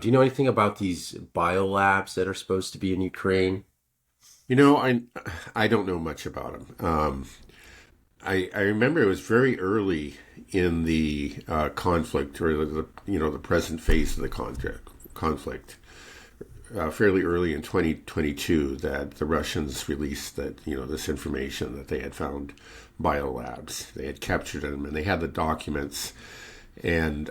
Do you know anything about these biolabs that are supposed to be in Ukraine? You know, I don't know much about them. I remember it was very early in the conflict, or the present phase of the conflict, fairly early in 2022, that the Russians released that this information that they had found biolabs. They had captured them, and they had the documents, and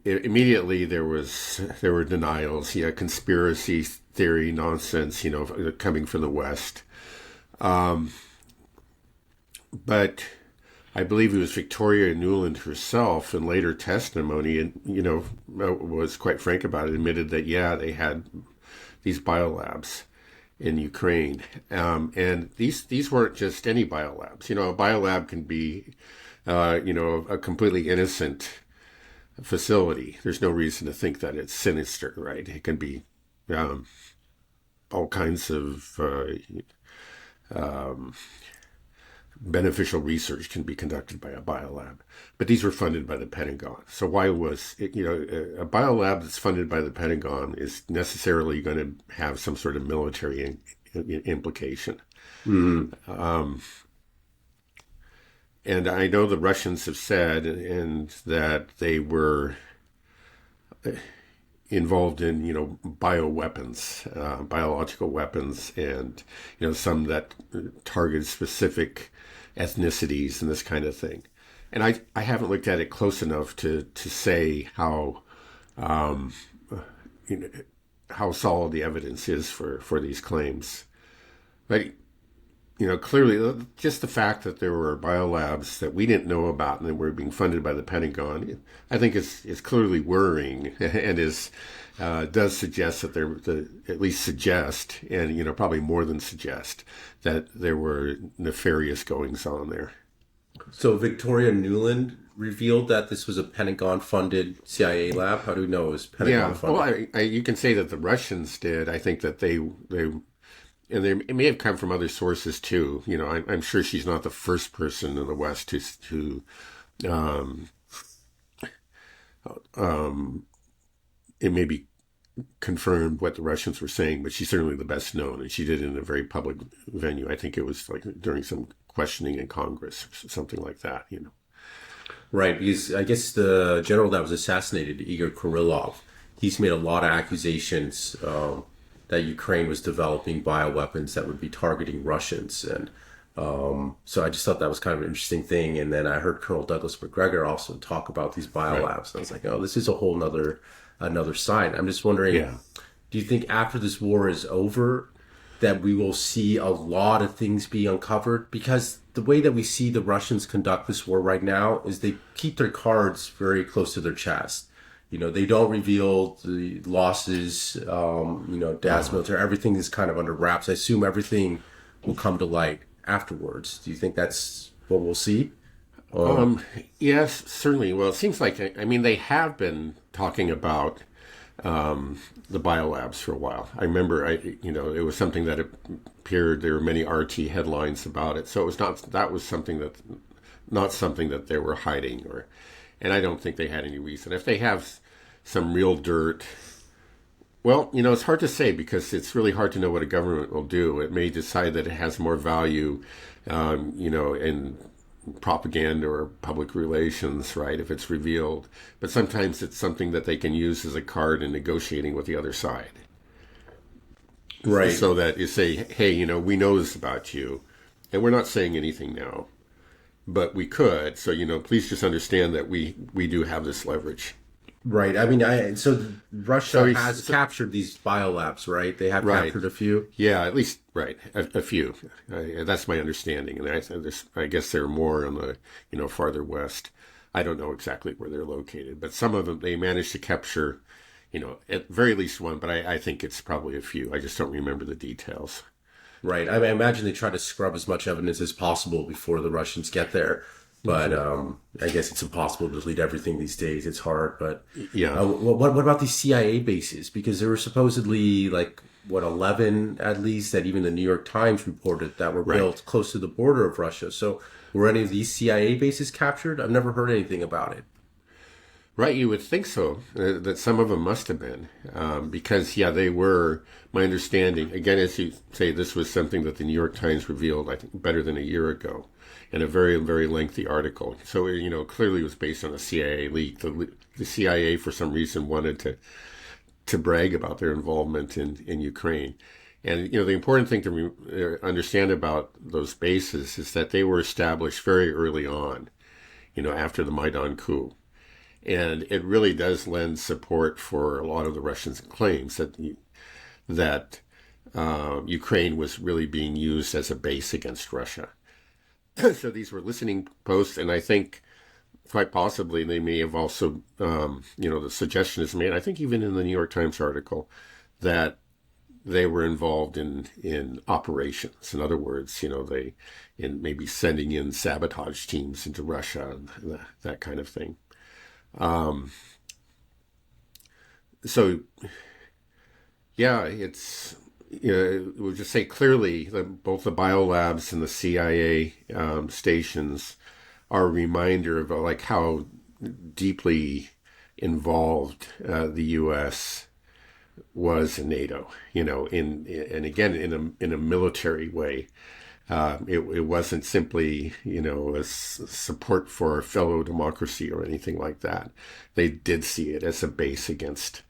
immediately there were denials, conspiracy theory nonsense, coming from the West. But I believe it was Victoria Nuland herself, in later testimony, and was quite frank about it, admitted that they had these biolabs in Ukraine, and these weren't just any biolabs. A biolab can be, a completely innocent facility. There's no reason to think that it's sinister, right? It can be all kinds of beneficial research can be conducted by a biolab, but these were funded by the Pentagon. So why was it, a biolab that's funded by the Pentagon is necessarily going to have some sort of military implication? Um, and I know the Russians have said and that they were involved in bioweapons, biological weapons, and some that target specific ethnicities and this kind of thing. And I haven't looked at it close enough to say um, you know, how solid the evidence is for these claims. But clearly, just the fact that there were biolabs that we didn't know about and that were being funded by the Pentagon, I think is clearly worrying, and does suggest that at least suggest, and probably more than suggest, that there were nefarious goings on there. So Victoria Nuland revealed that this was a Pentagon-funded CIA lab. How do we know it was Yeah, well, Pentagon-funded? you can say that the Russians did. I think that it may have come from other sources too. I'm sure she's not the first person in the West to um, um, it may be confirmed what the Russians were saying, but she's certainly the best known, and she did it in a very public venue. I think it was like during some questioning in Congress or something like that. Right, because I guess the general that was assassinated, Igor Kirillov, he's made a lot of accusations that Ukraine was developing bioweapons that would be targeting Russians. And so I just thought that was kind of an interesting thing. And then I heard Colonel Douglas McGregor also talk about these Right. biolabs. And I was like, oh, this is a whole another side. I'm just wondering, Yeah. do you think after this war is over that we will see a lot of things be uncovered? Because the way that we see the Russians conduct this war right now is they keep their cards very close to their chest. They don't reveal the losses, dad's Uh-huh. military, everything is kind of under wraps. I assume everything will come to light afterwards. Do you think that's what we'll see? Um, Um, yes, certainly. Well, it seems like, I mean, they have been talking about the biolabs for a while. I remember, it was something that appeared. There were many RT headlines about it, so it was not something that they were hiding, and I don't think they had any reason. If they have some real dirt, well, it's hard to say because it's really hard to know what a government will do. It may decide that it has more value, in propaganda or public relations, right, if it's revealed. But sometimes it's something that they can use as a card in negotiating with the other side. right. So that you say, hey, we know this about you, and we're not saying anything now, but we could. So, please just understand that we do have this leverage. Right. I mean, so So Russia has captured these biolabs, right? They have right. captured a few. Yeah, at least, right. A few. That's my understanding. And I guess there are more on the, farther west. I don't know exactly where they're located, but some of them, they managed to capture, at very least one, but I think it's probably a few. I just don't remember the details. Right. I imagine they try to scrub as much evidence as possible before the Russians get there. But I guess it's impossible to delete everything these days. It's hard. But Yeah. what about these CIA bases? Because there were supposedly like what 11 at least that even the New York Times reported that were Right. built close to the border of Russia. So were any of these CIA bases captured? I've never heard anything about it. Right, you would think so, that some of them must have been, because, yeah, they were, my understanding, again, as you say, this was something that the New York Times revealed, I think, better than a year ago, in a very, very lengthy article. So, clearly it was based on a CIA leak. The CIA, for some reason, wanted to brag about their involvement in Ukraine. And, the important thing to understand about those bases is that they were established very early on, after the Maidan coup. And it really does lend support for a lot of the Russians' claims that Ukraine was really being used as a base against Russia. So these were listening posts, and I think quite possibly they may have also, the suggestion is made, I think even in the New York Times article, that they were involved in operations. In other words, they in maybe sending in sabotage teams into Russia and that kind of thing. So, yeah, we'll just say clearly that both the Biolabs and the CIA stations are a reminder of like how deeply involved the U.S. was in NATO. And again in a military way. It wasn't simply, a support for fellow democracy or anything like that. They did see it as a base against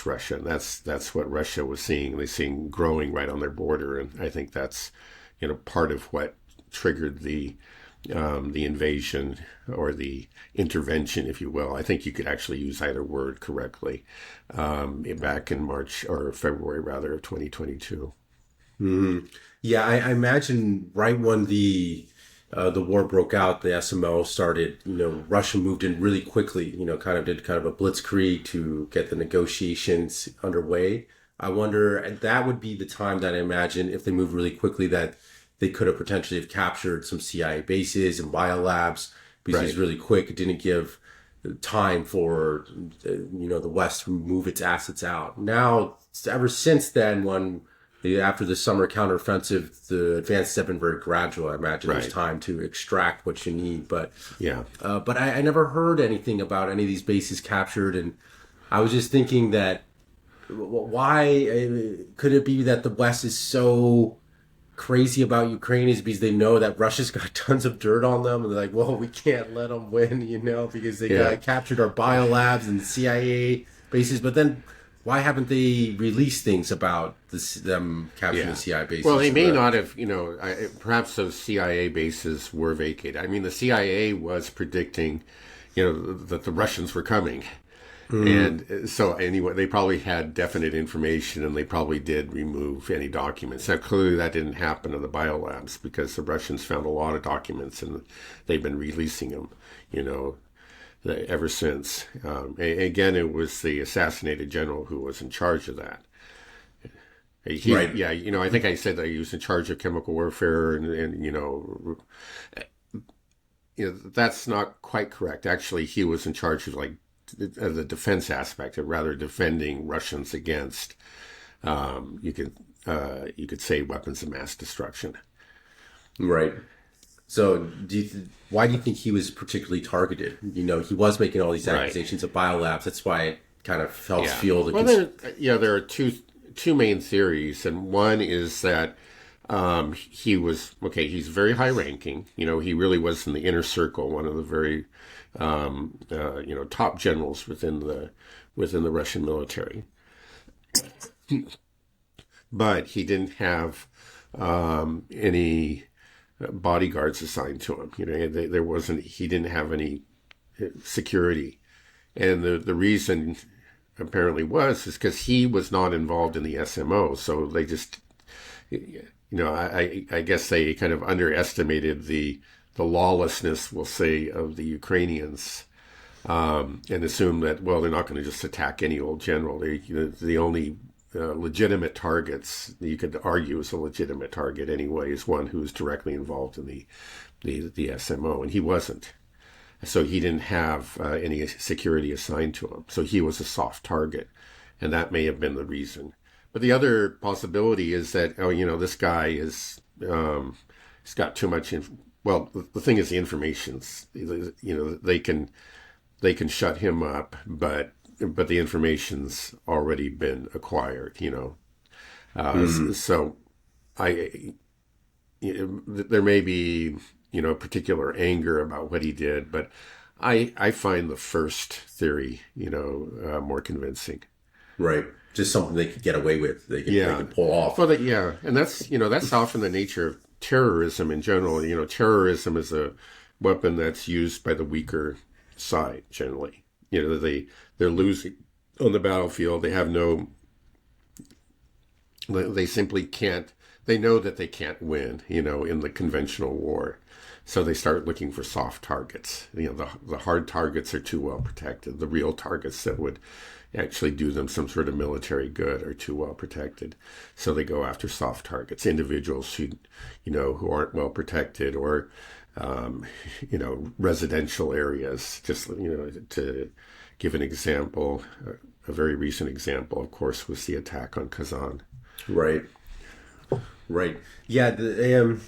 Russia, and that's what Russia was seeing. They seeing growing right on their border, and I think that's, part of what triggered the invasion or the intervention, if you will. I think you could actually use either word correctly. Back in March or February rather of 2022. Mm-hmm. Yeah, I imagine right when the war broke out, the SMO started, Russia moved in really quickly, did a blitzkrieg to get the negotiations underway. I wonder, and that would be the time that I imagine if they moved really quickly that they could have potentially have captured some CIA bases and biolabs because it was really quick. It didn't give time for, the West to move its assets out. Now, ever since then, after the summer counteroffensive, the advances have been very gradual. I imagine there's time to extract what you need, but I never heard anything about any of these bases captured, and I was just thinking that why could it be that the West is so crazy about Ukraine is because they know that Russia's got tons of dirt on them, and they're like, well, we can't let them win, because they got captured our biolabs and CIA bases, but then. Why haven't they released things about them capturing the CIA bases? Well, they may not have, perhaps those CIA bases were vacated. I mean, the CIA was predicting, that the Russians were coming. And so anyway, they probably had definite information and they probably did remove any documents. Now, clearly that didn't happen to the biolabs because the Russians found a lot of documents and they've been releasing them, ever since. Again, it was the assassinated general who was in charge of that. Yeah, I think I said that he was in charge of chemical warfare, and that's not quite correct. Actually, he was in charge of the defense aspect, of rather defending Russians against, you could say, weapons of mass destruction. Right. So, why do you think he was particularly targeted? He was making all these accusations of biolabs. That's why it kind of helps feel the. Well, there are two main theories, and one is that he was he's very high ranking. He really was in the inner circle, one of the very top generals within the Russian military. But he didn't have any bodyguards assigned to him. He didn't have any security. And the reason apparently is because he was not involved in the SMO. So they just, I guess they kind of underestimated the lawlessness, we'll say, of the Ukrainians, and assumed that, well, they're not going to just attack any old general. The only legitimate targets you could argue is a legitimate target anyway is one who's directly involved in the SMO, and he wasn't. So he didn't have any security assigned to him. So he was a soft target, and that may have been the reason. But the other possibility is that this guy is he's got too much. Well, the thing is, the information's they can they can shut him up, but the information's already been acquired, So I, there may be, particular anger about what he did, but I find the first theory, more convincing. Right. Just something they could get away with. They could pull off. Well, and that's often the nature of terrorism in general. Terrorism is a weapon that's used by the weaker side generally. They're losing on the battlefield. They simply can't. They know that they can't win. In the conventional war, so they start looking for soft targets. The hard targets are too well protected. The real targets that would actually do them some sort of military good are too well protected. So they go after soft targets, individuals who aren't well protected, or residential areas. Just to give an example, a very recent example, of course, was the attack on Kazan. Right. Yeah. Do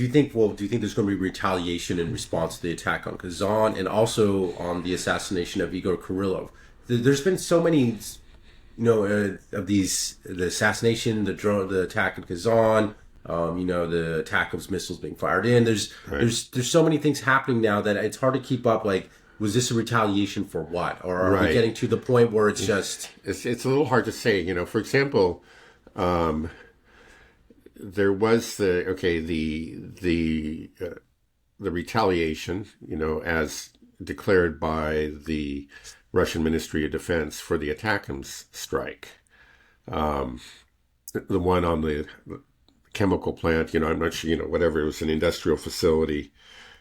you think there's going to be retaliation in response to the attack on Kazan and also on the assassination of Igor Kirillov? There's been so many, of these, the assassination, the attack in Kazan, the attack of missiles being fired in. There's so many things happening now that it's hard to keep up. Like, was this a retaliation for what? Or are we getting to the point where it's just... It's a little hard to say. For example, there was the retaliation, as declared by the Russian Ministry of Defense for the ATACMS strike. The one on the chemical plant, I'm not sure, whatever, it was an industrial facility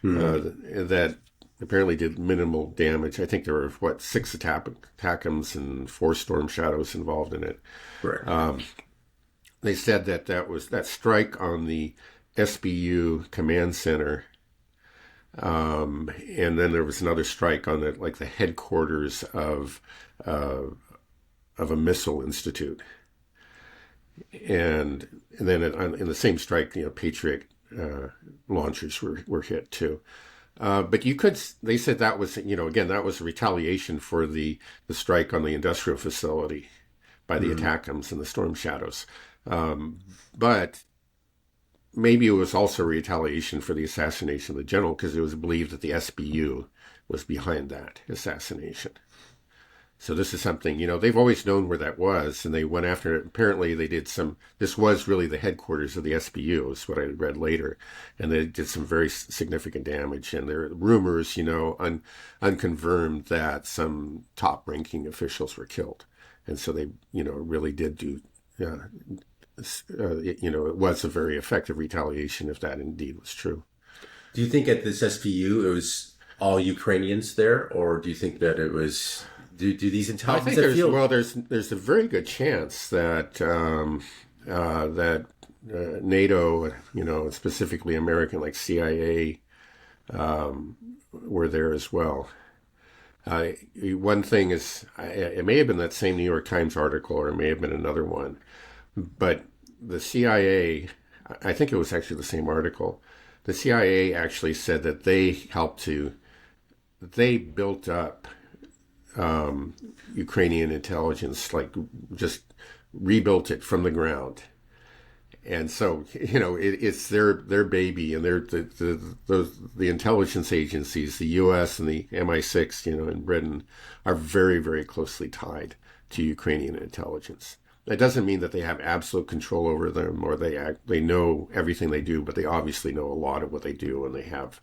that apparently did minimal damage. I think there were, 6 ATACMS and 4 Storm Shadows involved in it. Right. They said that strike on the SBU command center, and then there was another strike on the headquarters of a missile institute, and then in the same strike, Patriot launchers were hit too. But they said that was, again, that was a retaliation for the strike on the industrial facility by the ATACMS and the Storm Shadows. But maybe it was also retaliation for the assassination of the general, because it was believed that the SBU was behind that assassination. So this is something, they've always known where that was, and they went after it. Apparently this was really the headquarters of the SBU, is what I read later, and they did some very significant damage. And there are rumors, unconfirmed, that some top-ranking officials were killed. And so they, really did do, it was a very effective retaliation, if that indeed was true. Do you think at this SBU it was all Ukrainians there, or do you think that it was... Do these intelligence? I think there's a very good chance that NATO, specifically American, like CIA, were there as well. One thing is, it may have been that same New York Times article, or it may have been another one, but the CIA, I think it was actually the same article. The CIA actually said that they built up Ukrainian intelligence, just rebuilt it from the ground. And so, it's their baby, and the intelligence agencies, the U.S. and the MI6, in Britain, are very, very closely tied to Ukrainian intelligence. That doesn't mean that they have absolute control over them, or they know everything they do, but they obviously know a lot of what they do, and they have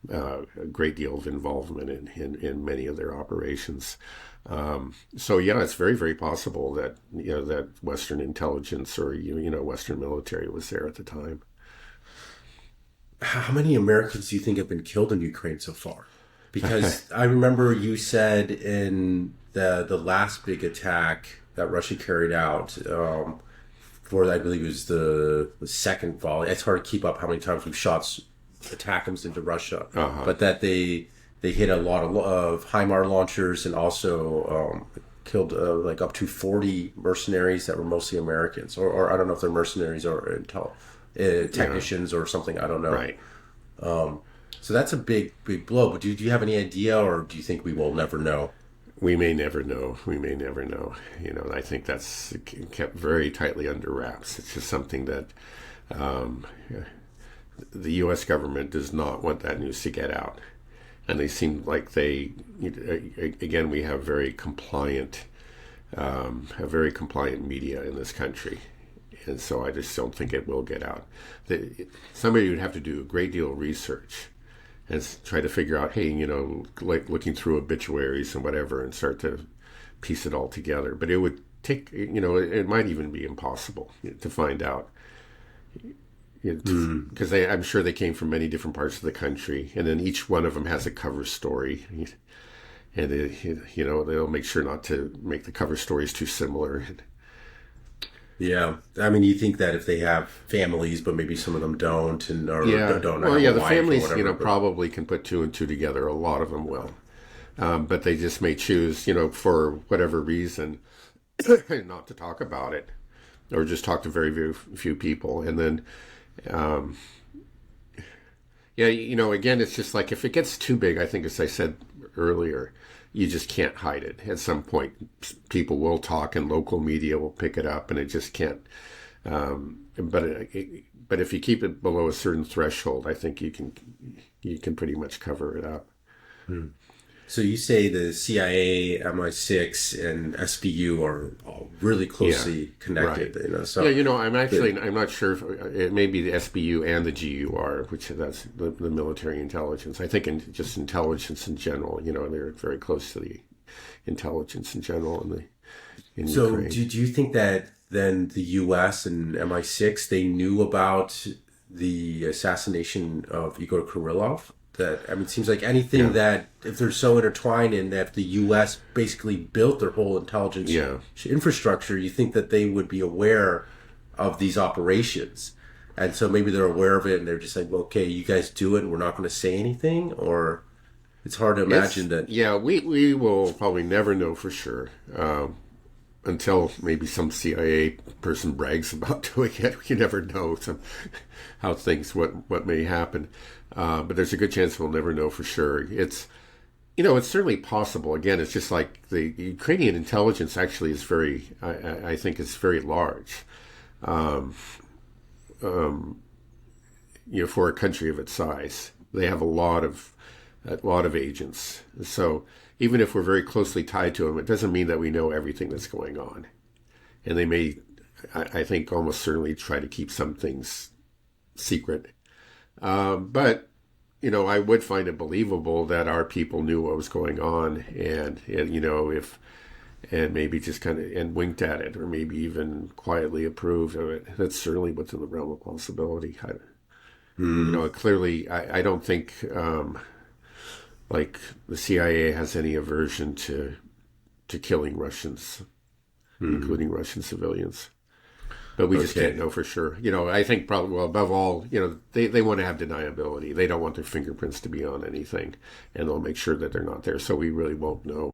a great deal of involvement in many of their operations. So yeah, it's very, very possible that that Western intelligence or Western military was there at the time. How many Americans do you think have been killed in Ukraine so far? Because I remember you said in the last big attack that Russia carried out, for I believe it was the second volley. It's hard to keep up how many times we've shot ATACMS into Russia, but that they hit a lot of HIMARS launchers and also killed up to 40 mercenaries that were mostly Americans, or I don't know if they're mercenaries or technicians or something. I don't know. Right. So that's a big blow. But do you have any idea, or do you think we will never know? We may never know. We may never know. I think that's kept very tightly under wraps. It's just something that um, the U.S. government does not want that news to get out. And they seem like again, we have very compliant media in this country. And so I just don't think it will get out. Somebody would have to do a great deal of research and try to figure out, hey, like looking through obituaries and whatever and start to piece it all together. But it would take, it might even be impossible to find out. Because I'm sure they came from many different parts of the country, and then each one of them has a cover story. And, they'll make sure not to make the cover stories too similar. Yeah, I mean, you think that if they have families, but maybe some of them don't, don't well, yeah, have a the wife families, or whatever, probably can put two and two together. A lot of them will, but they just may choose, for whatever reason, not to talk about it, or just talk to very, very few people, and then, again, it's just like if it gets too big, I think, as I said earlier, you just can't hide it. At some point, people will talk, and local media will pick it up, and it just can't. But if you keep it below a certain threshold, I think you can pretty much cover it up. So you say the CIA, MI6, and SBU are all really closely connected. Right. So I'm not sure if it may be the SBU and the GUR, which that's the military intelligence. I think just intelligence in general. They're very close to the intelligence in general in So Ukraine. do you think that then the U.S. and MI6 they knew about the assassination of Igor Kirillov? It seems like anything that, if they're so intertwined in that the U.S. basically built their whole intelligence infrastructure, you think that they would be aware of these operations. And so maybe they're aware of it and they're just like, well, okay, you guys do it and we're not going to say anything? Or it's hard to imagine that. Yeah, we will probably never know for sure. Until maybe some CIA person brags about doing it. You never know what may happen. But there's a good chance we'll never know for sure. It's certainly possible. Again, it's just like the Ukrainian intelligence actually is I think is very large. For a country of its size, they have a lot of agents. So even if we're very closely tied to them, it doesn't mean that we know everything that's going on. And they may, I think, almost certainly try to keep some things secret. But, I would find it believable that our people knew what was going on and maybe just kind of, and winked at it, or maybe even quietly approved of it. That's certainly within the realm of possibility. Clearly, I don't think, like the CIA has any aversion to killing Russians, including Russian civilians. But we just can't know for sure. I think probably, well, above all, they want to have deniability. They don't want their fingerprints to be on anything, and they'll make sure that they're not there. So we really won't know.